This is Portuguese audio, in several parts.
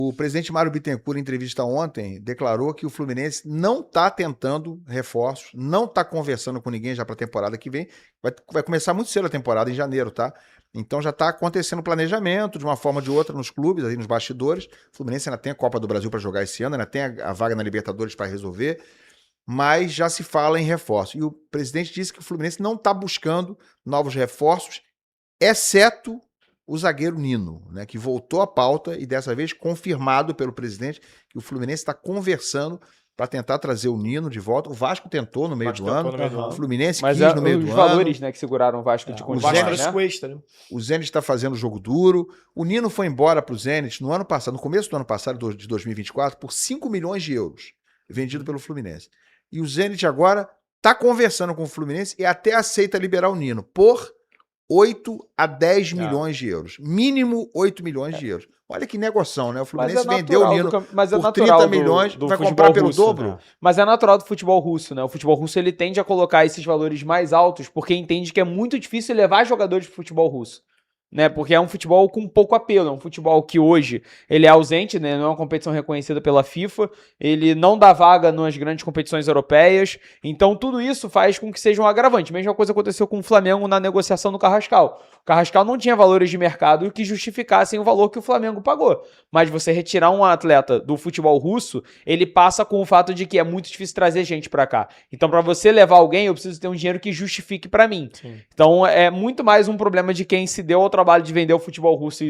O presidente Mário Bittencourt, em entrevista ontem, declarou que o Fluminense não está tentando reforços, não está conversando com ninguém já para a temporada que vem. Vai começar muito cedo a temporada, em janeiro, tá? Então já está acontecendo planejamento de uma forma ou de outra nos clubes, aí nos bastidores. O Fluminense ainda tem a Copa do Brasil para jogar esse ano, ainda tem a vaga na Libertadores para resolver, mas já se fala em reforço. E o presidente disse que o Fluminense não está buscando novos reforços, exceto o zagueiro Nino, né, que voltou à pauta e dessa vez confirmado pelo presidente que o Fluminense está conversando para tentar trazer o Nino de volta. O Vasco tentou no meio do ano, o Fluminense quis no meio do ano. Mas os valores, né, que seguraram o Vasco de continuar, né? O Zenit está fazendo jogo duro. O Nino foi embora para o Zenit no ano passado, no começo do ano passado, de 2024, por 5 milhões de euros, vendido pelo Fluminense. E o Zenit agora está conversando com o Fluminense e até aceita liberar o Nino por 8 a 10 milhões de euros. Mínimo 8 milhões de euros. Olha que negoção, né? O Fluminense vendeu o Nino por 30 milhões, vai comprar pelo dobro. Né? Mas é natural do futebol russo, né? O futebol russo ele tende a colocar esses valores mais altos porque entende que é muito difícil levar jogadores de futebol russo. Né, porque é um futebol com pouco apelo, é um futebol que hoje ele é ausente, né, não é uma competição reconhecida pela FIFA, ele não dá vaga nas grandes competições europeias, então tudo isso faz com que seja um agravante. Mesma coisa aconteceu com o Flamengo na negociação do Carrascal. O Carrascal não tinha valores de mercado que justificassem o valor que o Flamengo pagou, mas você retirar um atleta do futebol russo, ele passa com o fato de que é muito difícil trazer gente para cá. Então para você levar alguém, eu preciso ter um dinheiro que justifique para mim. Sim. Então é muito mais um problema de quem se deu ao trabalho de vender o futebol russo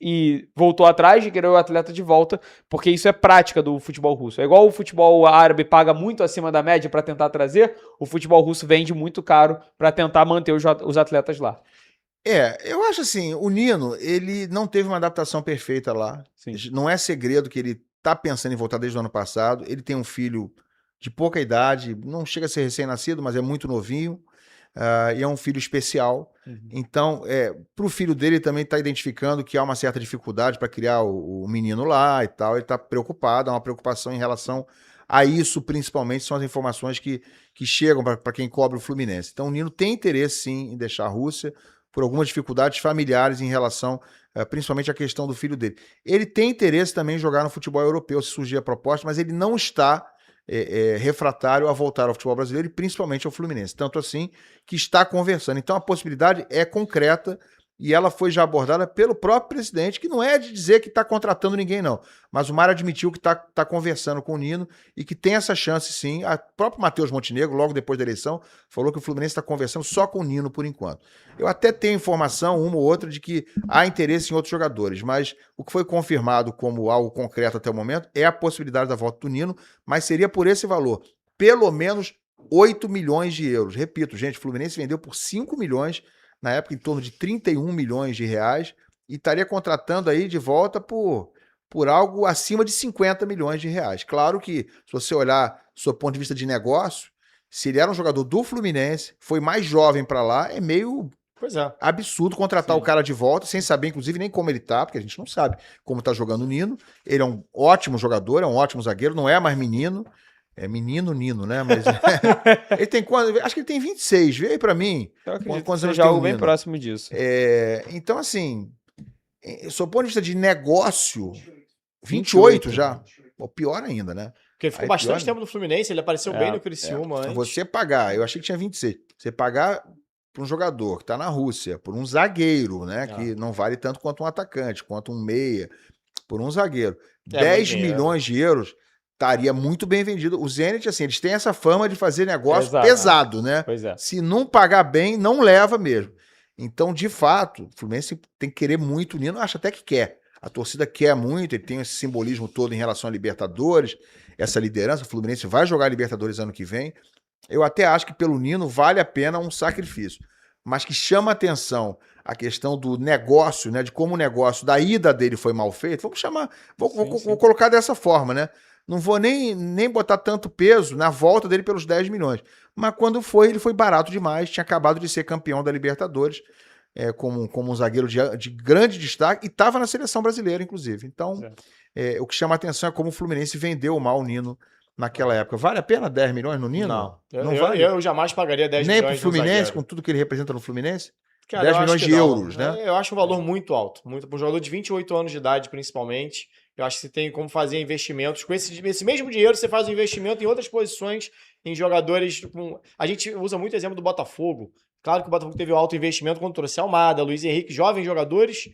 e voltou atrás de querer o atleta de volta, porque isso é prática do futebol russo. É igual o futebol árabe paga muito acima da média para tentar trazer, o futebol russo vende muito caro para tentar manter os atletas lá. Eu acho assim, o Nino, ele não teve uma adaptação perfeita lá. Sim. Não é segredo que ele tá pensando em voltar desde o ano passado. Ele tem um filho de pouca idade, não chega a ser recém-nascido, mas é muito novinho. E é um filho especial. Então, para o filho dele também está identificando que há uma certa dificuldade para criar o menino lá e tal. Ele está preocupado, há uma preocupação em relação a isso, principalmente, são as informações que chegam para quem cobre o Fluminense. Então, o Nino tem interesse, sim, em deixar a Rússia, por algumas dificuldades familiares em relação, principalmente, à questão do filho dele. Ele tem interesse também em jogar no futebol europeu, se surgir a proposta, mas ele não está refratário a voltar ao futebol brasileiro e principalmente ao Fluminense. Tanto assim que está conversando. Então a possibilidade é concreta e ela foi já abordada pelo próprio presidente, que não é de dizer que está contratando ninguém, não. Mas o Mário admitiu que está conversando com o Nino e que tem essa chance, sim. O próprio Matheus Montenegro, logo depois da eleição, falou que o Fluminense está conversando só com o Nino por enquanto. Eu até tenho informação, uma ou outra, de que há interesse em outros jogadores, mas o que foi confirmado como algo concreto até o momento é a possibilidade da volta do Nino, mas seria por esse valor. Pelo menos 8 milhões de euros. Repito, gente, o Fluminense vendeu por 5 milhões, na época em torno de 31 milhões de reais, e estaria contratando aí de volta por algo acima de 50 milhões de reais. Claro que, se você olhar do seu ponto de vista de negócio, se ele era um jogador do Fluminense, foi mais jovem para lá, é meio absurdo contratar o cara de volta, sem saber, inclusive, nem como ele tá, porque a gente não sabe como tá jogando o Nino. Ele é um ótimo jogador, é um ótimo zagueiro, não é mais menino. É menino Nino, né? Mas ele tem quanto? Acho que ele tem 26. Vê aí pra mim. Quantos anos já algo bem próximo disso. Então, assim, sob o ponto de vista de negócio, 28 já. Ou pior ainda, né? Porque ele ficou bastante tempo no Fluminense, ele apareceu bem no Criciúma antes. Você pagar, eu achei que tinha 26. Você pagar para um jogador que tá na Rússia, por um zagueiro, né? Que não vale tanto quanto um atacante, quanto um meia, por um zagueiro. 10 milhões de euros. Estaria muito bem vendido. O Zenit, assim, eles têm essa fama de fazer negócio pesado, né? Pois é. Se não pagar bem, não leva mesmo. Então, de fato, o Fluminense tem que querer muito o Nino, acho até que quer. A torcida quer muito, ele tem esse simbolismo todo em relação a Libertadores, essa liderança. O Fluminense vai jogar Libertadores ano que vem. Eu até acho que pelo Nino vale a pena um sacrifício. Mas que chama atenção a questão do negócio, né? De como o negócio da ida dele foi mal feito. Vamos chamar, vou colocar dessa forma, né? Não vou nem botar tanto peso na volta dele pelos 10 milhões. Mas quando foi, ele foi barato demais. Tinha acabado de ser campeão da Libertadores, como um zagueiro de grande destaque, e estava na seleção brasileira, inclusive. Então, o que chama a atenção é como o Fluminense vendeu mal o Nino naquela época. Vale a pena 10 milhões no Nino? Não. Eu jamais pagaria 10 nem milhões. Nem pro Fluminense, com tudo que ele representa no Fluminense? Cara, 10 milhões de euros, né? Eu acho um valor muito alto. Para um jogador de 28 anos de idade, principalmente, Eu acho que você tem como fazer investimentos. Com esse mesmo dinheiro, você faz um investimento em outras posições, em jogadores. A gente usa muito o exemplo do Botafogo. Claro que o Botafogo teve um alto investimento quando trouxe Almada, Luiz Henrique, jovens jogadores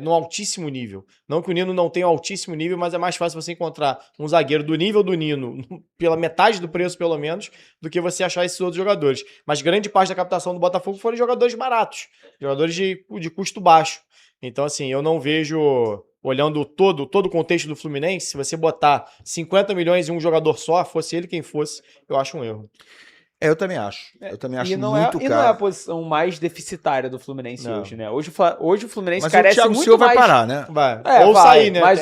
no altíssimo nível. Não que o Nino não tenha um altíssimo nível, mas é mais fácil você encontrar um zagueiro do nível do Nino, pela metade do preço pelo menos, do que você achar esses outros jogadores. Mas grande parte da captação do Botafogo foram jogadores baratos, jogadores de custo baixo. Então, assim, eu não vejo, olhando todo o contexto do Fluminense, se você botar 50 milhões em um jogador só, fosse ele quem fosse, eu acho um erro. Eu também acho. Eu também acho muito caro. E não é a posição mais deficitária do Fluminense hoje, né? Hoje o Fluminense mas carece o Thiago muito Silva mais... vai parar, né? Vai. Ou sair, né? Mas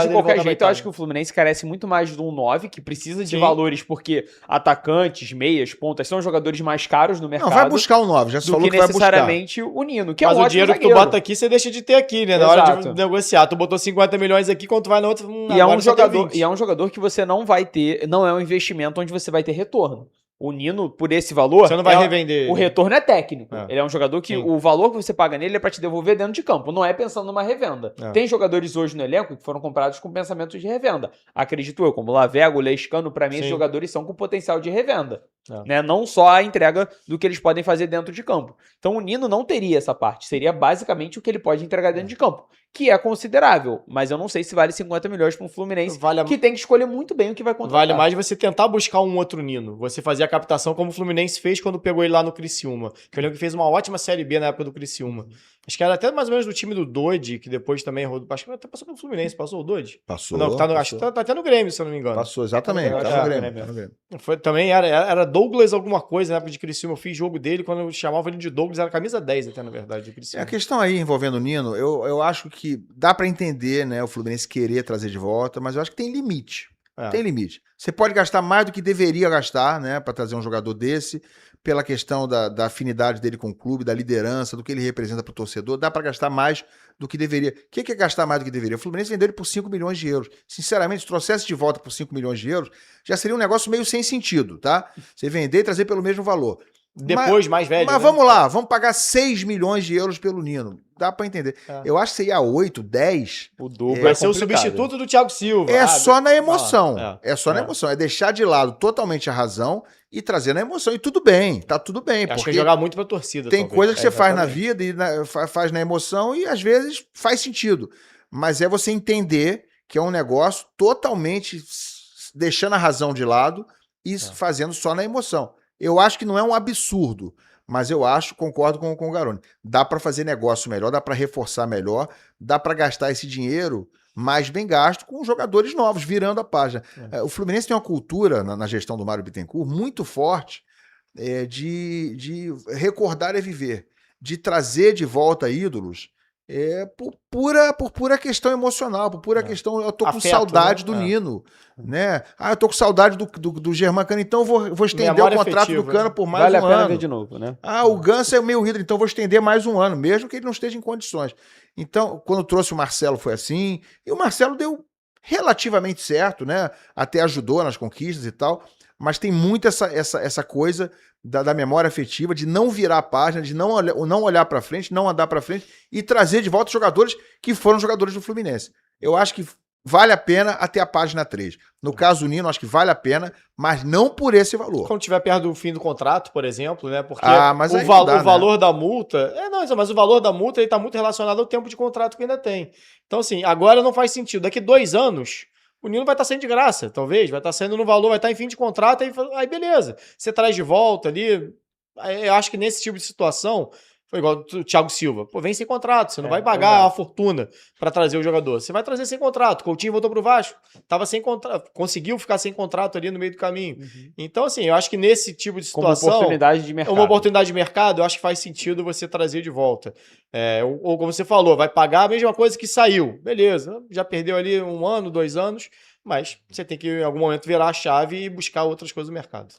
de qualquer jeito, eu acho que o Fluminense carece muito mais de um 9, que precisa de valores, porque atacantes, meias, pontas, são jogadores mais caros no mercado. Não, vai buscar um 9, já se falou que vai buscar. Necessariamente o Nino, que é um ótimo dinheiro zagueiro. Que tu bota aqui, você deixa de ter aqui, né? Na hora de negociar. Tu botou 50 milhões aqui, quando tu vai na outra... E é um jogador que você não vai ter, não é um investimento onde você vai ter retorno. O Nino, por esse valor... Você não vai revender. O retorno é técnico. Ele é um jogador que o valor que você paga nele é para te devolver dentro de campo. Não é pensando numa revenda. Tem jogadores hoje no elenco que foram comprados com pensamento de revenda. Acredito eu, como o Lavego, o Lescano, para mim, esses jogadores são com potencial de revenda. Né? Não só a entrega do que eles podem fazer dentro de campo. Então o Nino não teria essa parte. Seria basicamente o que ele pode entregar dentro de campo. Que é considerável. Mas eu não sei se vale 50 milhões para um Fluminense que tem que escolher muito bem o que vai contratar. Vale mais você tentar buscar um outro Nino. Você fazer a captação como o Fluminense fez quando pegou ele lá no Criciúma. Que eu lembro que fez uma ótima Série B na época do Criciúma. Acho que era até mais ou menos do time do Doide, que depois também rodou. Acho que até passou pelo Fluminense. Passou o Doide? Passou. Não, acho que tá até no Grêmio, se eu não me engano. Passou, exatamente. Tá no Grêmio. Foi, também era Douglas alguma coisa na época de Criciúma. Eu fiz jogo dele, quando eu chamava ele de Douglas, era camisa 10 até, na verdade, de Criciúma. A questão aí envolvendo o Nino, eu acho que dá pra entender, né, o Fluminense querer trazer de volta, mas eu acho que tem limite. Tem limite. Você pode gastar mais do que deveria gastar, né, para trazer um jogador desse, pela questão da afinidade dele com o clube, da liderança, do que ele representa para o torcedor. Dá para gastar mais do que deveria. O que é gastar mais do que deveria? O Fluminense vendeu ele por 5 milhões de euros. Sinceramente, se trouxesse de volta por 5 milhões de euros, já seria um negócio meio sem sentido, tá? Você vender e trazer pelo mesmo valor. Depois, mais velho. Mas vamos lá, vamos pagar 6 milhões de euros pelo Nino. Dá pra entender. Eu acho que seria 8, 10. O Douglas vai ser o substituto do Thiago Silva. Só na emoção. É só na emoção. É deixar de lado totalmente a razão e trazer na emoção. E tudo bem, tá tudo bem. Acho que é jogar muito pra torcida. Tem coisa que você faz na vida e faz na emoção e às vezes faz sentido. Mas é você entender que é um negócio totalmente deixando a razão de lado e fazendo só na emoção. Eu acho que não é um absurdo, mas eu concordo com o Garoni. Dá para fazer negócio melhor, dá para reforçar melhor, dá para gastar esse dinheiro mais bem gasto com jogadores novos, virando a página. O Fluminense tem uma cultura na gestão do Mário Bittencourt muito forte de recordar e viver, de trazer de volta ídolos por pura questão emocional, por pura questão, eu tô com saudade do Nino, né? Eu tô com saudade do Germán Cano, então eu vou estender o contrato do Cano por mais um ano. Vale a pena ver de novo, né? O Ganso é meu ídolo, então eu vou estender mais um ano, mesmo que ele não esteja em condições. Então, quando trouxe o Marcelo foi assim, e o Marcelo deu relativamente certo, né? Até ajudou nas conquistas e tal, mas tem muito essa coisa da memória afetiva, de não virar a página, de não olhar para frente, não andar para frente e trazer de volta jogadores que foram jogadores do Fluminense. Eu acho que vale a pena até a página 3. No caso do Nino, acho que vale a pena, mas não por esse valor. Quando estiver perto do fim do contrato, por exemplo, né? Porque mas o valor da multa... mas o valor da multa está muito relacionado ao tempo de contrato que ainda tem. Então, assim, agora não faz sentido. Daqui 2 anos... O Nino vai estar saindo de graça, talvez. Vai estar saindo no valor, vai estar em fim de contrato, aí beleza. Você traz de volta ali. Eu acho que nesse tipo de situação, foi igual o Thiago Silva. Vem sem contrato, você não vai pagar a fortuna para trazer o jogador. Você vai trazer sem contrato. Coutinho voltou pro Vasco, tava sem contrato, conseguiu ficar sem contrato ali no meio do caminho. Então, assim, eu acho que nesse tipo de situação... Como oportunidade de mercado. Uma oportunidade de mercado, eu acho que faz sentido você trazer de volta. Ou como você falou, vai pagar a mesma coisa que saiu. Beleza, já perdeu ali 1 ano, 2 anos, mas você tem que em algum momento virar a chave e buscar outras coisas no mercado.